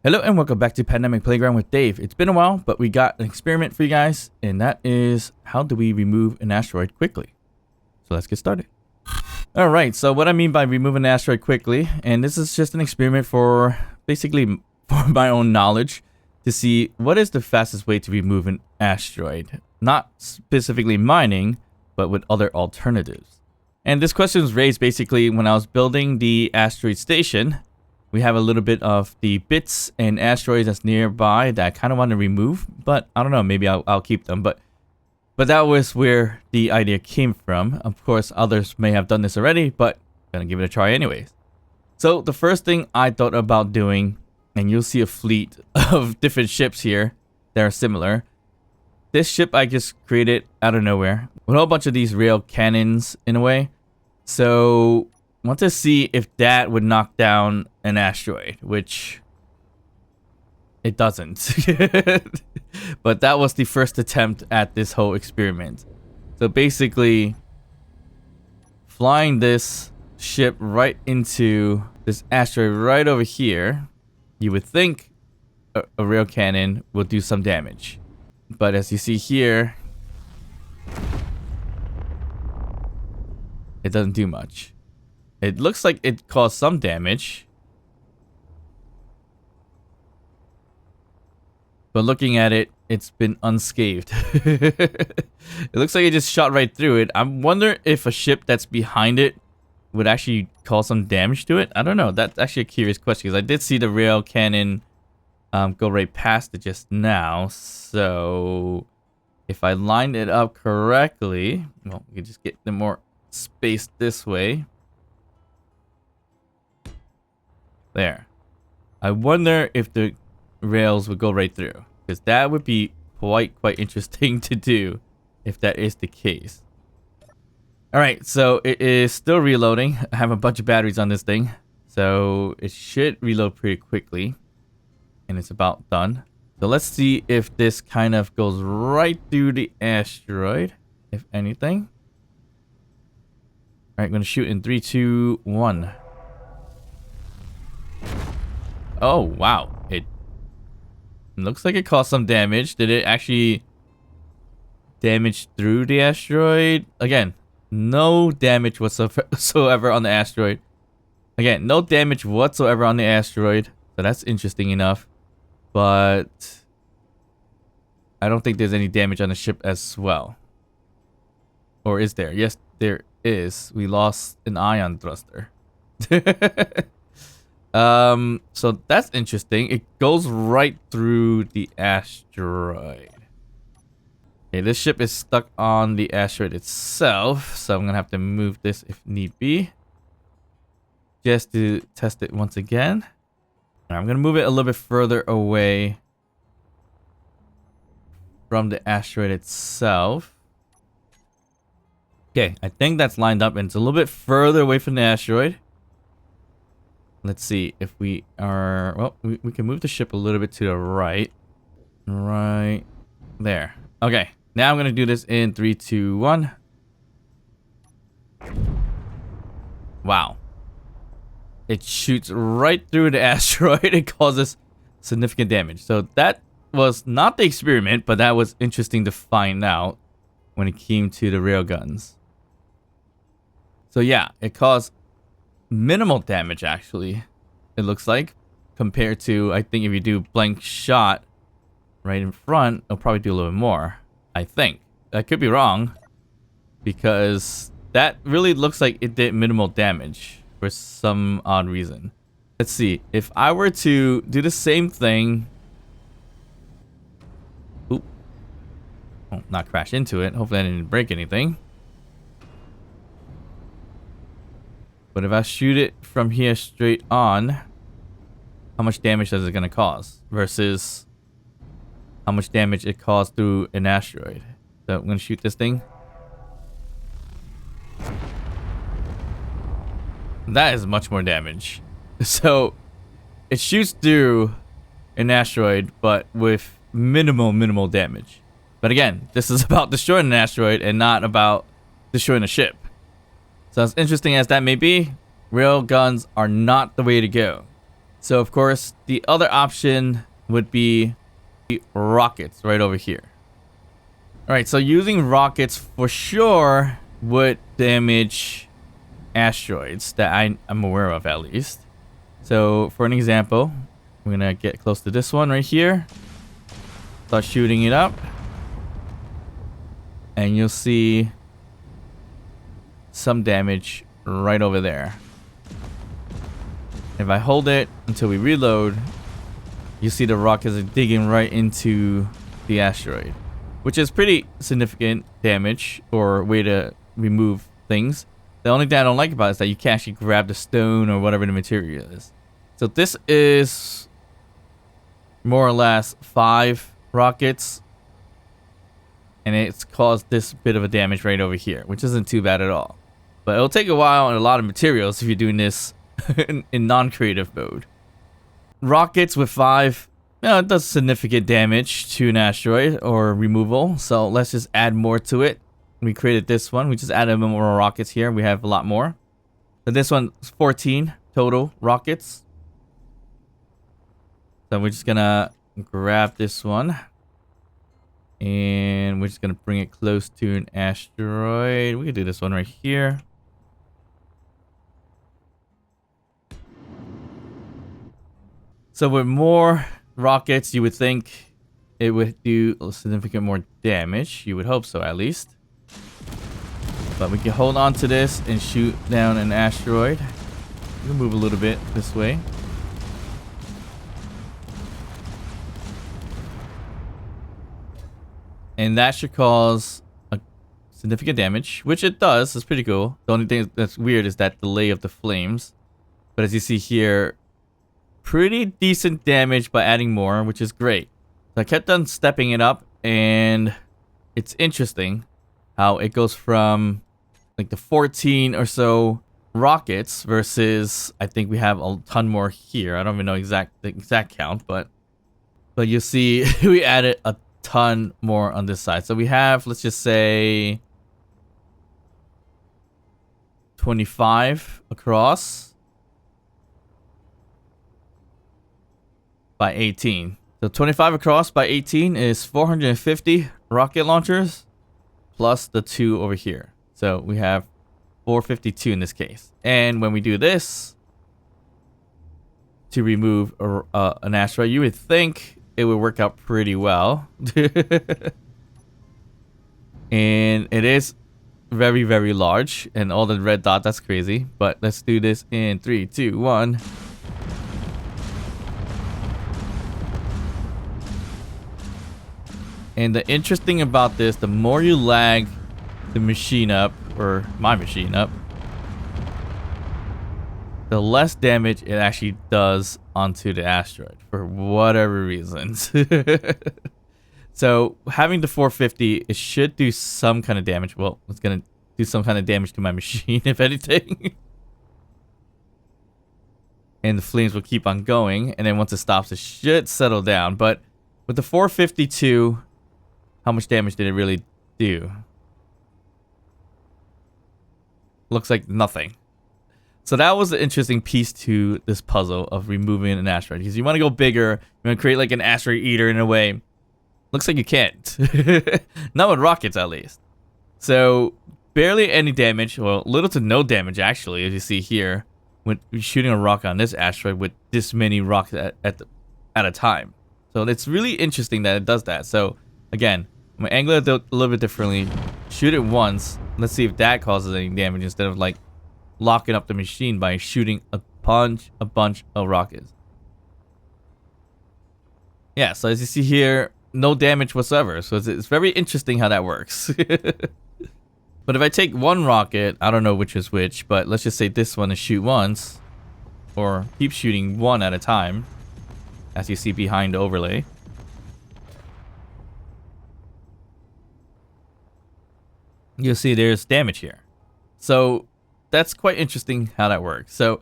Hello and welcome back to Pandemic Playground with Dave. It's been a while, but we got an experiment for you guys, and that is how do we remove an asteroid quickly? So let's get started. Alright, so what I mean by remove an asteroid quickly, and this is just an experiment for basically for my own knowledge to see what is the fastest way to remove an asteroid. Not specifically mining, but with other alternatives. And this question was raised basically when I was building the asteroid station. We have a little bit of the bits and asteroids that's nearby that I kind of want to remove, but I don't know, maybe I'll keep them. But that was where the idea came from. Of course, others may have done this already, but I'm gonna give it a try anyways. So the first thing I thought about doing, and you'll see a fleet of different ships here that are similar. This ship I just created out of nowhere with a whole bunch of these rail cannons in a way. So I want to see if that would knock down an asteroid, which it doesn't. But that was the first attempt at this whole experiment. So basically, flying this ship right into this asteroid right over here, you would think a rail cannon will do some damage. But as you see here, it doesn't do much. It looks like it caused some damage. But looking at it, it's been unscathed. It looks like it just shot right through it. I wonder if a ship that's behind it would actually cause some damage to it. I don't know. That's actually a curious question, because I did see the rail cannon go right past it just now. So if I lined it up correctly, well, we can just get them more space this way. There. I wonder if the rails would go right through, because that would be quite interesting to do if that is the case. Alright, so it is still reloading. I have a bunch of batteries on this thing, so it should reload pretty quickly. And it's about done. So let's see if this kind of goes right through the asteroid, if anything. Alright, I'm going to shoot in 3, 2, 1. Oh, wow. It looks like it caused some damage. Did it actually damage through the asteroid? Again, no damage whatsoever on the asteroid. Again, no damage whatsoever on the asteroid. So that's interesting enough. But I don't think there's any damage on the ship as well. Or is there? Yes, there is. We lost an ion thruster. So that's interesting. It goes right through the asteroid. Okay, this ship is stuck on the asteroid itself, so I'm gonna have to move this if need be, just to test it once again. I'm gonna move it a little bit further away from the asteroid itself. Okay, I think that's lined up, and it's a little bit further away from the asteroid. Let's see if we are... Well, we can move the ship a little bit to the right. Right there. Okay, now I'm going to do this in 3, 2, 1. Wow. It shoots right through the asteroid. It causes significant damage. So that was not the experiment, but that was interesting to find out when it came to the railguns. So yeah, it caused minimal damage, actually, it looks like, compared to, I think if you do blank shot right in front, it'll probably do a little bit more. I think. I could be wrong, because that really looks like it did minimal damage for some odd reason. Let's see. If I were to do the same thing... Oop. Oh, not crash into it. Hopefully I didn't break anything. But if I shoot it from here straight on, how much damage is it going to cause versus how much damage it caused through an asteroid? So I'm going to shoot this thing. That is much more damage. So it shoots through an asteroid, but with minimal damage. But again, this is about destroying an asteroid and not about destroying a ship. So as interesting as that may be, rail guns are not the way to go. So of course, the other option would be rockets right over here. All right, so using rockets for sure would damage asteroids that I'm aware of, at least. So for an example, we're gonna get close to this one right here. Start shooting it up. And you'll see some damage right over there. If I hold it until we reload, you see the rockets are digging right into the asteroid, which is pretty significant damage or way to remove things. The only thing I don't like about it is that you can't actually grab the stone or whatever the material is. So this is more or less 5 rockets, and it's caused this bit of a damage right over here, which isn't too bad at all. But it'll take a while and a lot of materials if you're doing this in non-creative mode. Rockets with 5, it does significant damage to an asteroid or removal. So let's just add more to it. We created this one. We just added more rockets here. We have a lot more. So this one's 14 total rockets. So we're just gonna grab this one. And we're just gonna bring it close to an asteroid. We can do this one right here. So with more rockets, you would think it would do significant more damage. You would hope so, at least. But we can hold on to this and shoot down an asteroid. We'll move a little bit this way. And that should cause a significant damage, which it does. It's pretty cool. The only thing that's weird is that delay of the flames. But as you see here, pretty decent damage by adding more, which is great. So I kept on stepping it up, and it's interesting how it goes from like the 14 or so rockets versus I think we have a ton more here. I don't even know the exact count, but you see we added a ton more on this side. So we have, let's just say 25 across by 18. So 25 across by 18 is 450 rocket launchers plus the 2 over here. So we have 452 in this case. And when we do this to remove an asteroid, you would think it would work out pretty well. And it is very, very large. And all the red dot, that's crazy. But let's do this in 3, 2, 1. And the interesting about this, the more you lag the machine up, or my machine up, the less damage it actually does onto the asteroid for whatever reasons. So having the 450, it should do some kind of damage. Well, it's going to do some kind of damage to my machine, if anything. And the flames will keep on going. And then once it stops, it should settle down. But with the 452... how much damage did it really do? Looks like nothing. So that was the interesting piece to this puzzle of removing an asteroid. Because you want to go bigger. You want to create like an asteroid eater in a way. Looks like you can't. Not with rockets, at least. So barely any damage. Well, little to no damage, actually, as you see here. When you're shooting a rocket on this asteroid with this many rockets at a time. So it's really interesting that it does that. So again, I'm going to angle it a little bit differently. Shoot it once. Let's see if that causes any damage instead of like locking up the machine by shooting a bunch of rockets. Yeah, so as you see here, no damage whatsoever. So it's very interesting how that works. But if I take one rocket, I don't know which is which, but let's just say this one is shoot once. Or keep shooting one at a time. As you see behind the overlay. You'll see there's damage here. So that's quite interesting how that works. So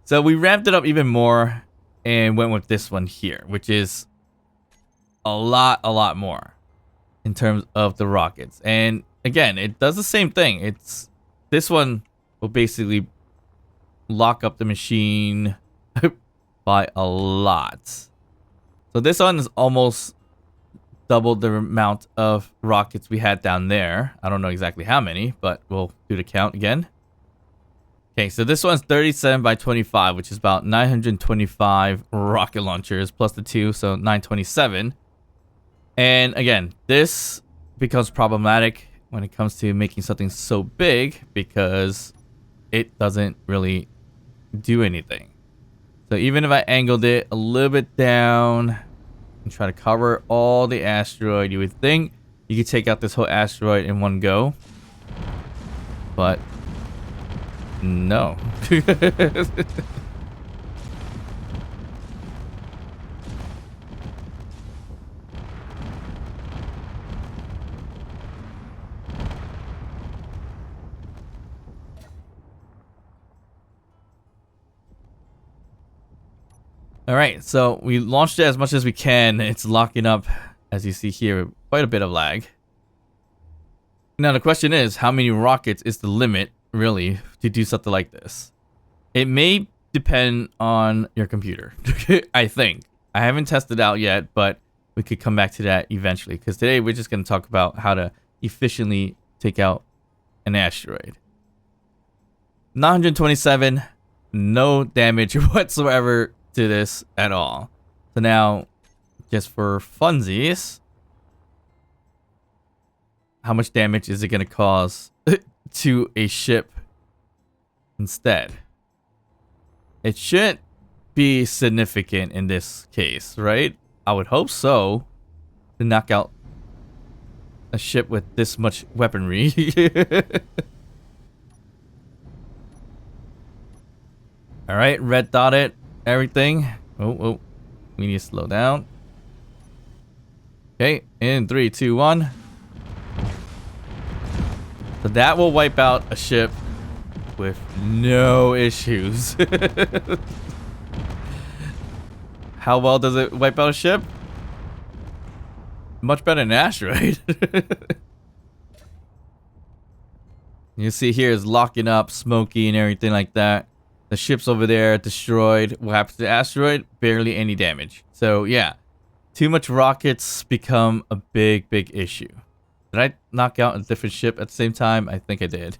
so we ramped it up even more and went with this one here, which is a lot more in terms of the rockets. And again, it does the same thing. This one will basically lock up the machine by a lot. So this one is almost double the amount of rockets we had down there. I don't know exactly how many, but we'll do the count again. Okay, so this one's 37 by 25, which is about 925 rocket launchers plus the 2, so 927. And again, this becomes problematic when it comes to making something so big because it doesn't really do anything. So even if I angled it a little bit down and try to cover all the asteroid, you would think you could take out this whole asteroid in one go. But no. All right, so we launched it as much as we can. It's locking up, as you see here, quite a bit of lag. Now the question is, how many rockets is the limit, really, to do something like this? It may depend on your computer, I think. I haven't tested it out yet, but we could come back to that eventually, because today we're just going to talk about how to efficiently take out an asteroid. 927, no damage whatsoever to this at all. So now, just for funsies, how much damage is it going to cause to a ship instead? It should be significant in this case, right? I would hope so, to knock out a ship with this much weaponry. All right, red dotted everything. Oh, we need to slow down. Okay, in 3, 2, 1. So that will wipe out a ship with no issues. How well does it wipe out a ship? Much better than an asteroid. You see here is locking up, smoky and everything like that. The ship's over there, destroyed. What happens to the asteroid? Barely any damage. So yeah, too much rockets become a big issue. Did I knock out a different ship at the same time? I think I did.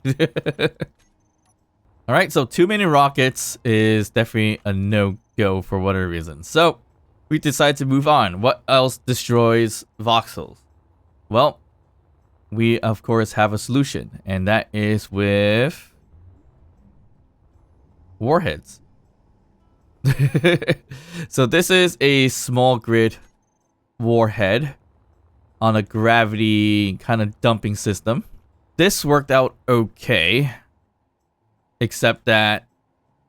Alright, so too many rockets is definitely a no-go for whatever reason. So, we decided to move on. What else destroys voxels? Well, we of course have a solution, and that is with warheads. So this is a small grid warhead on a gravity kind of dumping system. This worked out okay, except that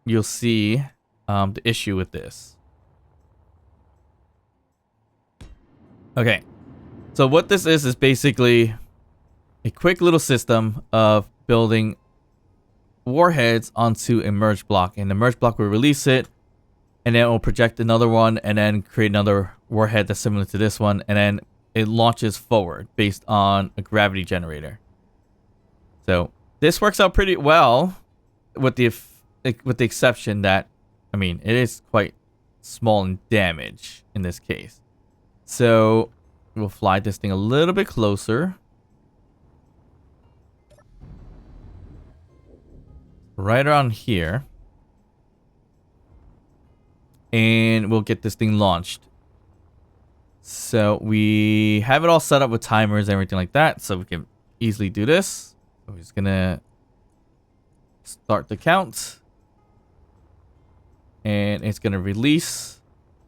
you'll see the issue with this. Okay, so what this is basically a quick little system of building warheads onto a merge block, and the merge block will release it, and then it will project another one, and then create another warhead that's similar to this one, and then it launches forward based on a gravity generator. So this works out pretty well, with the exception that, I mean, it is quite small in damage in this case. So we'll fly this thing a little bit closer. Right around here. And we'll get this thing launched. So we have it all set up with timers and everything like that, so we can easily do this. So we're just gonna start the count. And it's gonna release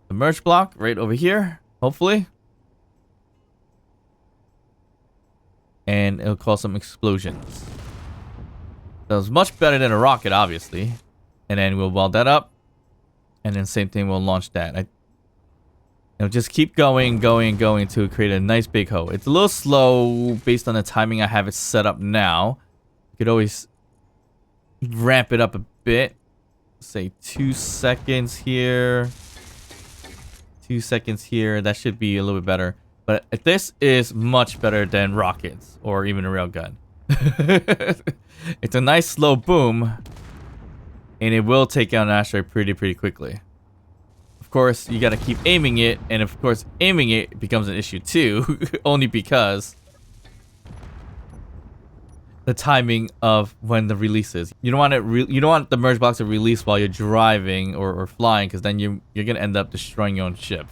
the merge block right over here, hopefully. And it'll cause some explosions. That was much better than a rocket, obviously. And then we'll weld that up. And then same thing, we'll launch that. It'll just keep going to create a nice big hole. It's a little slow based on the timing I have it set up now. You could always ramp it up a bit. Say 2 seconds here. 2 seconds here. That should be a little bit better. But this is much better than rockets or even a railgun. It's a nice slow boom. And it will take out an asteroid pretty quickly. of course, you gotta keep aiming it, and of course, aiming it becomes an issue too, only because the timing of when the release is. You don't want it. You don't want the merge block to release while you're driving or flying, because then you're gonna end up destroying your own ship.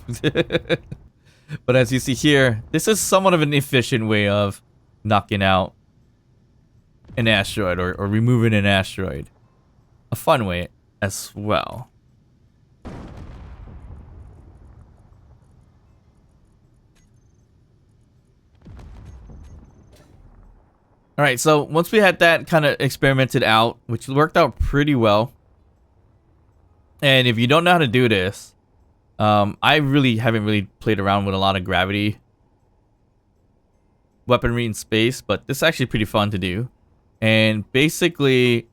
But as you see here, this is somewhat of an efficient way of knocking out an asteroid or removing an asteroid. A fun way as well. Alright, so once we had that kind of experimented out, which worked out pretty well. And if you don't know how to do this, I really haven't really played around with a lot of gravity weaponry in space, but this is actually pretty fun to do. And basically,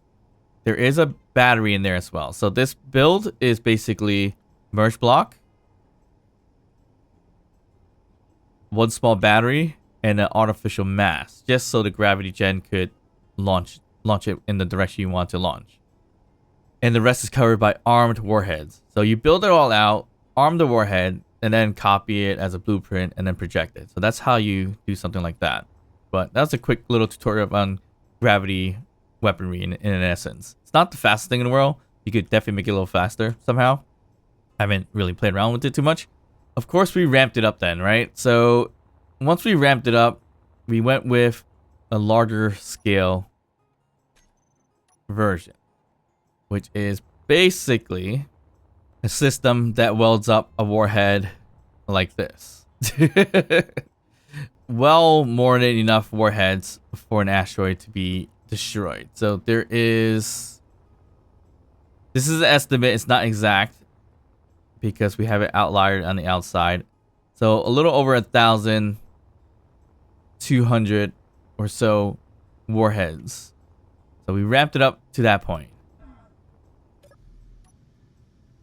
there is a battery in there as well. So this build is basically merge block, one small battery, and an artificial mass, just so the gravity gen could launch it in the direction you want to launch. And the rest is covered by armed warheads. So you build it all out, arm the warhead, and then copy it as a blueprint and then project it. So that's how you do something like that. But that's a quick little tutorial on gravity weaponry in essence. It's not the fastest thing in the world. You could definitely make it a little faster somehow. I haven't really played around with it too much. Of course, we ramped it up then, right? So once we ramped it up, we went with a larger scale version, which is basically a system that welds up a warhead like this. Well, more than enough warheads for an asteroid to be destroyed. So there is... This is an estimate. It's not exact because we have it outlier on the outside. So a little over 1,200 or so warheads. So we ramped it up to that point,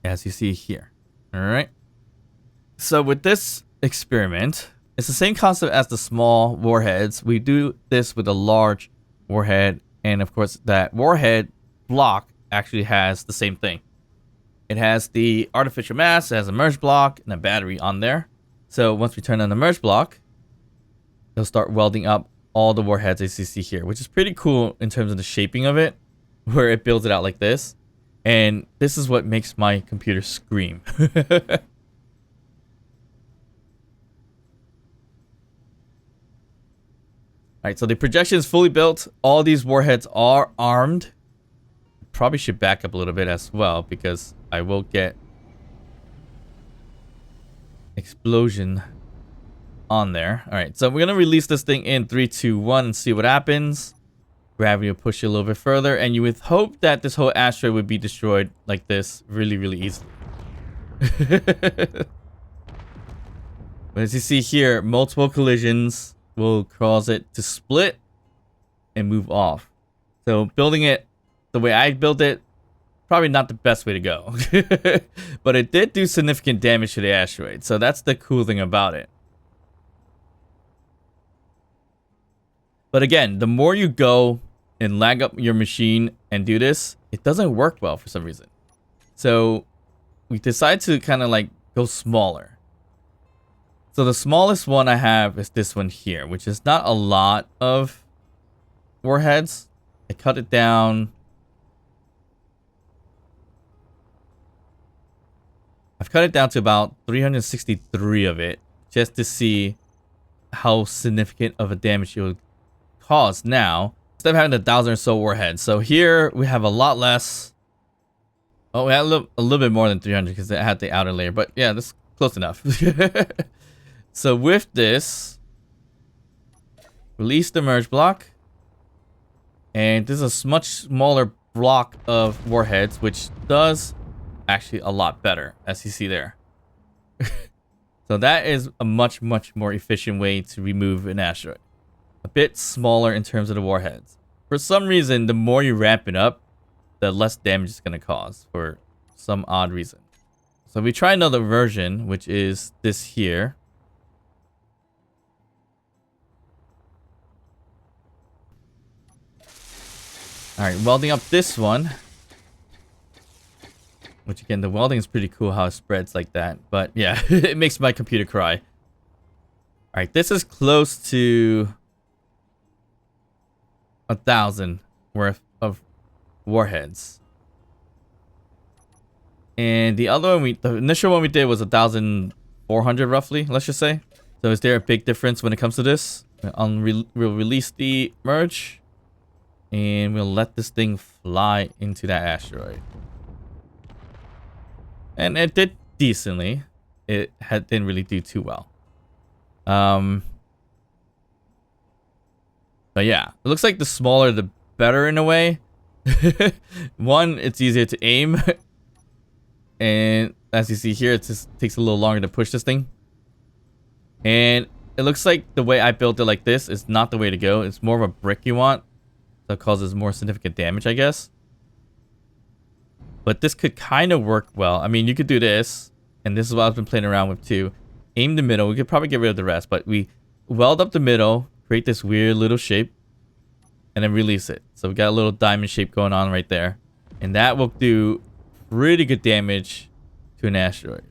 as you see here. All right. So with this experiment, it's the same concept as the small warheads. We do this with a large warhead, and of course that warhead block actually has the same thing. It has the artificial mass, it has a merge block, and a battery on there. So once we turn on the merge block, it'll start welding up all the warheads as you see here, which is pretty cool in terms of the shaping of it, where it builds it out like this. And this is what makes my computer scream. Alright, so the projection is fully built. All these warheads are armed. Probably should back up a little bit as well, because I will get explosion on there. Alright, so we're going to release this thing in 3, 2, 1 and see what happens. Gravity will push you a little bit further, and you would hope that this whole asteroid would be destroyed like this really, really easily. But as you see here, multiple collisions will cause it to split and move off. So building it the way I built it, probably not the best way to go. But it did do significant damage to the asteroid, so that's the cool thing about it. But again, the more you go and lag up your machine and do this, it doesn't work well for some reason. So we decided to kind of like go smaller. So the smallest one I have is this one here, which is not a lot of warheads. I cut it down. I've cut it down to about 363 of it, just to see how significant of a damage it would cause now, instead of having 1,000 or so warheads. So here we have a lot less. Oh, we had a little bit more than 300 because it had the outer layer, but yeah, that's close enough. So with this, release the merge block, and this is a much smaller block of warheads, which does actually a lot better, as you see there. So that is a much, much more efficient way to remove an asteroid. A bit smaller in terms of the warheads. For some reason, the more you ramp it up, the less damage it's going to cause for some odd reason. So we try another version, which is this here. Alright, welding up this one Which again, the welding is pretty cool how it spreads like that. But yeah, it makes my computer cry. Alright, this is close to 1,000 worth of warheads. And the other one, the initial one we did was 1,400 roughly, let's just say. So is there a big difference when it comes to this? We'll release the merge. And we'll let this thing fly into that asteroid. And it did decently. It didn't really do too well. But yeah, it looks like the smaller the better in a way. One, it's easier to aim. And as you see here, it just takes a little longer to push this thing. And it looks like the way I built it like this is not the way to go. It's more of a brick you want. That causes more significant damage, I guess. But this could kind of work well. I mean, you could do this. And this is what I've been playing around with too. Aim the middle. We could probably get rid of the rest. But we weld up the middle. Create this weird little shape. And then release it. So we got a little diamond shape going on right there. And that will do pretty good damage to an asteroid.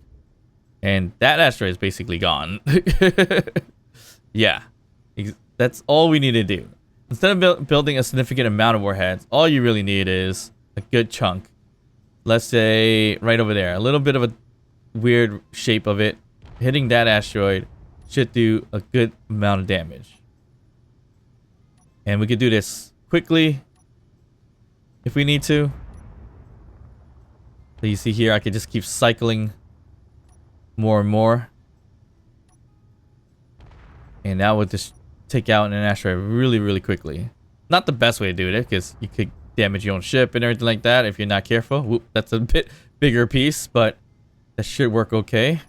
And that asteroid is basically gone. Yeah. That's all we need to do. Instead of building a significant amount of warheads, all you really need is a good chunk. Let's say right over there. A little bit of a weird shape of it. Hitting that asteroid should do a good amount of damage. And we could do this quickly if we need to. So you see here, I could just keep cycling more and more. And that would just take out an asteroid really, really quickly. Not the best way to do it, because you could damage your own ship and everything like that if you're not careful. Whoop, that's a bit bigger piece, but that should work okay.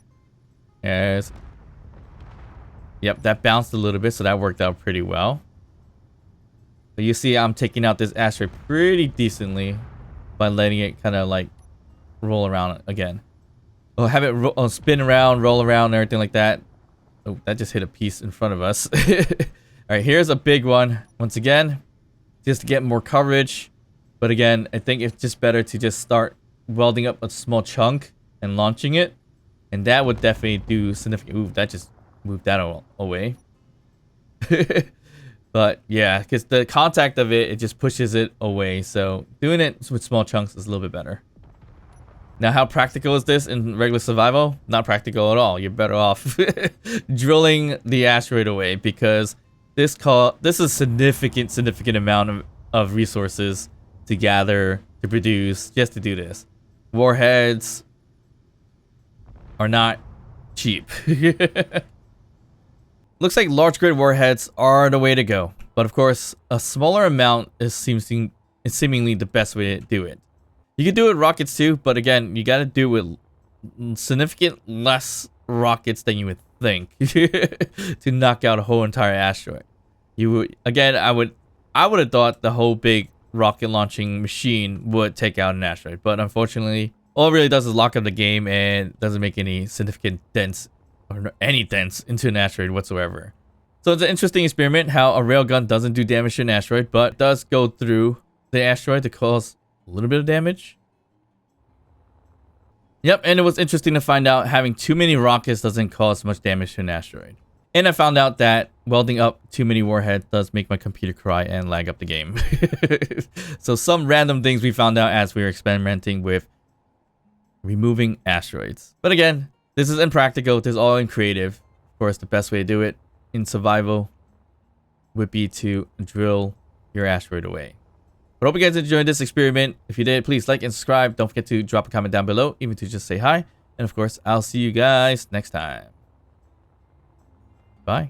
As yep, that bounced a little bit, so that worked out pretty well. But you see, I'm taking out this asteroid pretty decently by letting it kind of like roll around again. Oh, have it spin around, roll around, and everything like that. Oh, that just hit a piece in front of us. Alright, here's a big one. Once again, just to get more coverage. But again, I think it's just better to just start welding up a small chunk and launching it. And that would definitely do significant... Ooh, that just moved that away. But yeah, because the contact of it just pushes it away. So doing it with small chunks is a little bit better. Now, how practical is this in regular survival? Not practical at all. You're better off drilling the asteroid away, because this is significant amount of resources to gather, to produce, just to do this. Warheads are not cheap. Looks like large grid warheads are the way to go. But of course, a smaller amount is seemingly the best way to do it. You can do it with rockets too, but again, you gotta do it with significant less rockets than you would think to knock out a whole entire asteroid. Again, I would have thought the whole big rocket launching machine would take out an asteroid, but unfortunately, all it really does is lock up the game and doesn't make any significant dents or any dents into an asteroid whatsoever. So it's an interesting experiment how a railgun doesn't do damage to an asteroid, but does go through the asteroid to cause a little bit of damage. Yep, and it was interesting to find out having too many rockets doesn't cause much damage to an asteroid. And I found out that welding up too many warheads does make my computer cry and lag up the game. So some random things we found out as we were experimenting with removing asteroids. But again, this is impractical. This is all in creative. Of course, the best way to do it in survival would be to drill your asteroid away. But hope you guys enjoyed this experiment. If you did, please like and subscribe. Don't forget to drop a comment down below, even to just say hi. And of course, I'll see you guys next time. Bye.